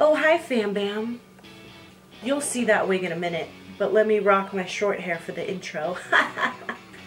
Oh, hi Fam Bam. You'll see that wig in a minute, but let me rock my short hair for the intro.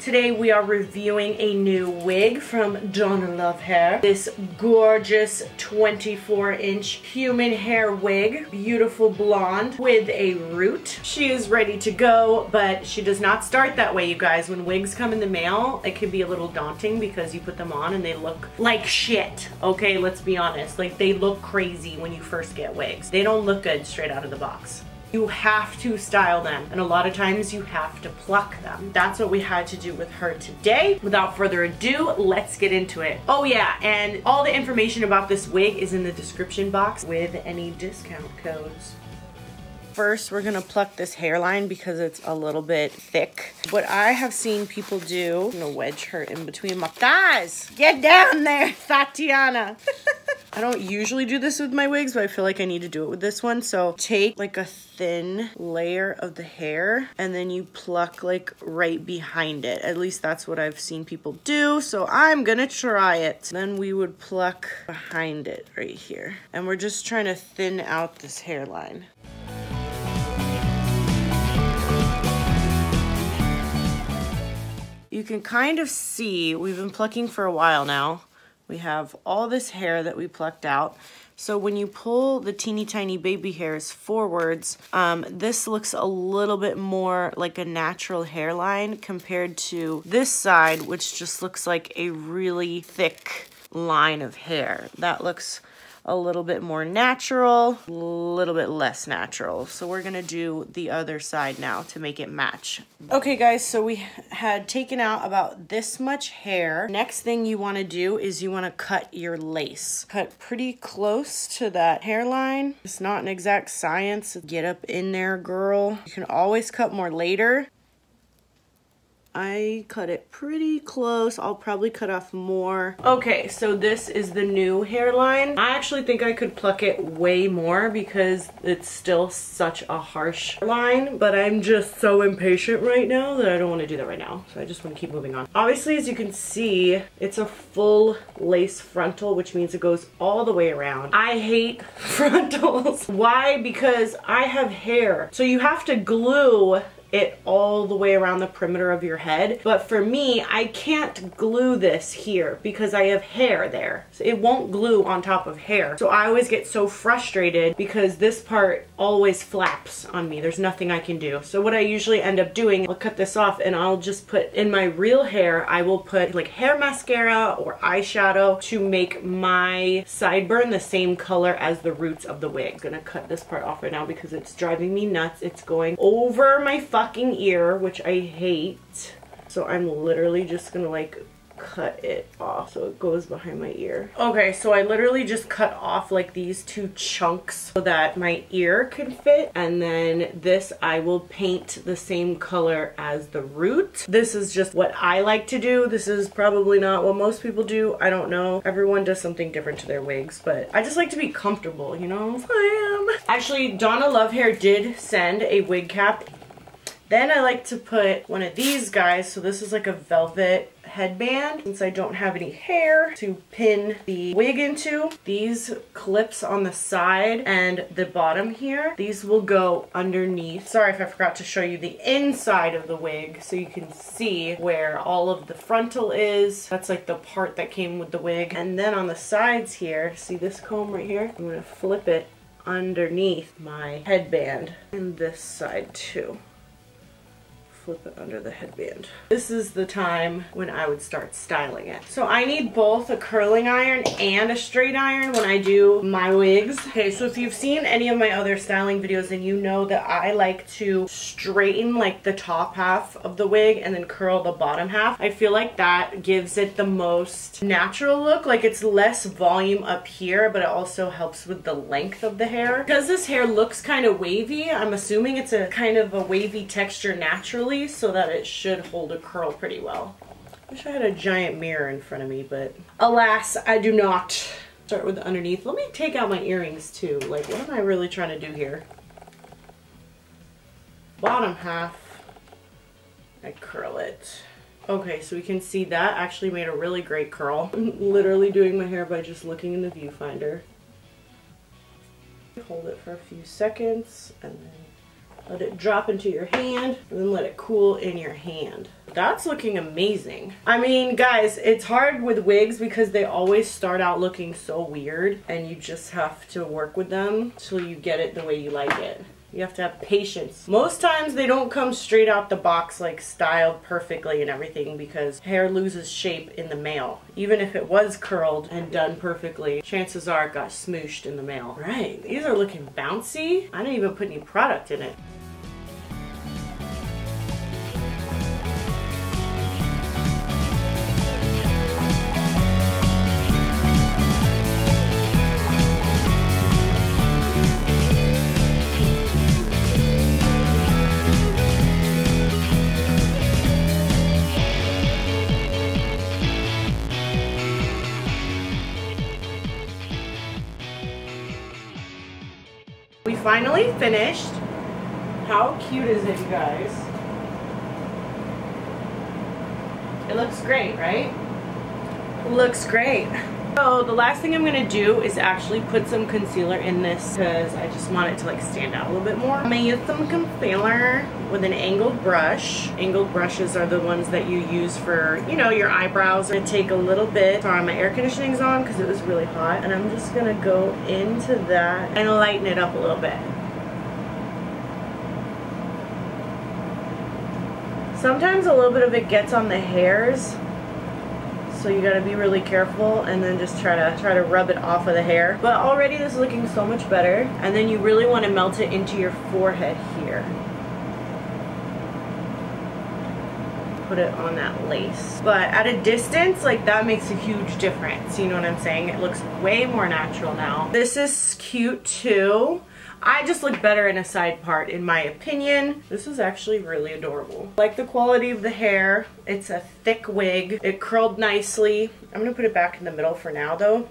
Today we are reviewing a new wig from Donalovehair. This gorgeous 24-inch human hair wig. Beautiful blonde with a root. She is ready to go, but she does not start that way, you guys. When wigs come in the mail, it can be a little daunting because you put them on and they look like shit. Okay, let's be honest. Like, they look crazy when you first get wigs. They don't look good straight out of the box. You have to style them, and a lot of times you have to pluck them. That's what we had to do with her today. Without further ado, let's get into it. Oh yeah, and all the information about this wig is in the description box with any discount codes. First, we're gonna pluck this hairline because it's a little bit thick. What I have seen people do, I'm gonna wedge her in between my thighs. Get down there, Tatiana. I don't usually do this with my wigs, but I feel like I need to do it with this one. So take like a thin layer of the hair and then you pluck like right behind it. At least that's what I've seen people do. So I'm gonna try it. Then we would pluck behind it right here. And we're just trying to thin out this hairline. You can kind of see, we've been plucking for a while now. We have all this hair that we plucked out. So when you pull the teeny tiny baby hairs forwards, this looks a little bit more like a natural hairline compared to this side, which just looks like a really thick line of hair. That looks a little bit more natural, a little bit less natural. So we're gonna do the other side now to make it match. Okay guys, so we had taken out about this much hair. Next thing you wanna do is you wanna cut your lace. Cut pretty close to that hairline. It's not an exact science. Get up in there, girl. You can always cut more later. I cut it pretty close. I'll probably cut off more. Okay, so this is the new hairline. I actually think I could pluck it way more because it's still such a harsh line, but I'm just so impatient right now that I don't want to do that right now. So I just want to keep moving on. Obviously, as you can see, it's a full lace frontal, which means it goes all the way around. I hate frontals. Why? Because I have hair. So you have to glue it all the way around the perimeter of your head. But for me, I can't glue this here because I have hair there. So it won't glue on top of hair. So I always get so frustrated because this part always flaps on me. There's nothing I can do. So what I usually end up doing, I'll cut this off and I'll just put in my real hair, I will put like hair mascara or eyeshadow to make my sideburn the same color as the roots of the wig. I'm gonna cut this part off right now because it's driving me nuts. It's going over my fucking ear, which I hate. So I'm literally just gonna like cut it off so it goes behind my ear. Okay, so I literally just cut off like these two chunks so that my ear can fit, and then this I will paint the same color as the root. This is just what I like to do. This is probably not what most people do. I don't know. Everyone does something different to their wigs, but I just like to be comfortable, you know? I am. Actually, Donalovehair did send a wig cap. Then I like to put one of these guys, so this is like a velvet headband, since I don't have any hair to pin the wig into. These clips on the side and the bottom here, these will go underneath. Sorry if I forgot to show you the inside of the wig so you can see where all of the frontal is. That's like the part that came with the wig. And then on the sides here, see this comb right here? I'm gonna flip it underneath my headband, and this side too. Flip it under the headband. This is the time when I would start styling it. So I need both a curling iron and a straight iron when I do my wigs. Okay, so if you've seen any of my other styling videos, then you know that I like to straighten like the top half of the wig and then curl the bottom half. I feel like that gives it the most natural look. Like, it's less volume up here, but it also helps with the length of the hair. Because this hair looks kind of wavy, I'm assuming it's a kind of a wavy texture naturally, so that it should hold a curl pretty well. Wish I had a giant mirror in front of me, but alas, I do not. Start with the underneath. Let me take out my earrings too. Like, what am I really trying to do here? Bottom half, I curl it. Okay, so we can see that actually made a really great curl. I'm literally doing my hair by just looking in the viewfinder. Hold it for a few seconds and then let it drop into your hand and then let it cool in your hand. That's looking amazing. I mean, guys, it's hard with wigs because they always start out looking so weird and you just have to work with them till you get it the way you like it. You have to have patience. Most times they don't come straight out the box like styled perfectly and everything because hair loses shape in the male. Even if it was curled and done perfectly, chances are it got smooshed in the male. Right, these are looking bouncy. I didn't even put any product in it. We finally finished. How cute is it, you guys? It looks great, right? Looks great. So the last thing I'm gonna do is actually put some concealer in this because I just want it to like stand out a little bit more. I'm gonna use some concealer with an angled brush. Angled brushes are the ones that you use for, you know, your eyebrows. I'm gonna take a little bit. Sorry, my air conditioning's on because it was really hot. And I'm just gonna go into that and lighten it up a little bit. Sometimes a little bit of it gets on the hairs, so you gotta be really careful and then just try to rub it off of the hair. But already this is looking so much better. And then you really want to melt it into your forehead here. Put it on that lace. But at a distance, like that makes a huge difference. You know what I'm saying? It looks way more natural now. This is cute too. I just look better in a side part in my opinion. This is actually really adorable. I like the quality of the hair. It's a thick wig. It curled nicely. I'm gonna put it back in the middle for now though.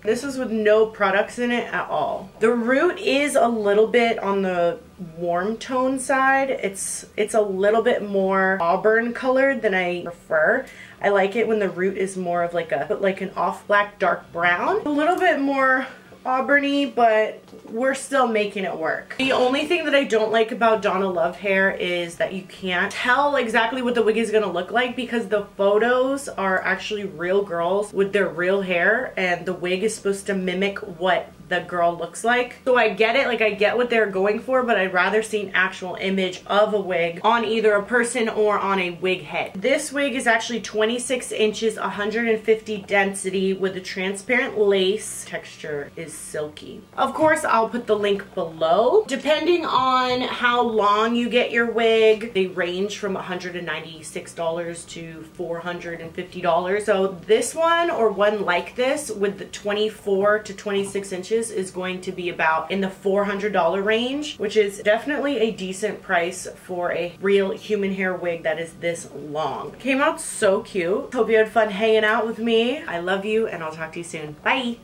This is with no products in it at all. The root is a little bit on the warm tone side. It's a little bit more auburn colored than I prefer. I like it when the root is more of like an off black dark brown. A little bit more auburny, but we're still making it work. The only thing that I don't like about Donalovehair is that you can't tell exactly what the wig is gonna look like because the photos are actually real girls with their real hair and the wig is supposed to mimic what the girl looks like. So I get it, like I get what they're going for, but I'd rather see an actual image of a wig on either a person or on a wig head. This wig is actually 26 inches, 150 density with a transparent lace. Texture is silky. Of course, I'll put the link below. Depending on how long you get your wig, they range from $196 to $450. So this one or one like this with the 24 to 26 inches is going to be about in the $400 range, which is definitely a decent price for a real human hair wig that is this long. Came out so cute. Hope you had fun hanging out with me. I love you and I'll talk to you soon. Bye.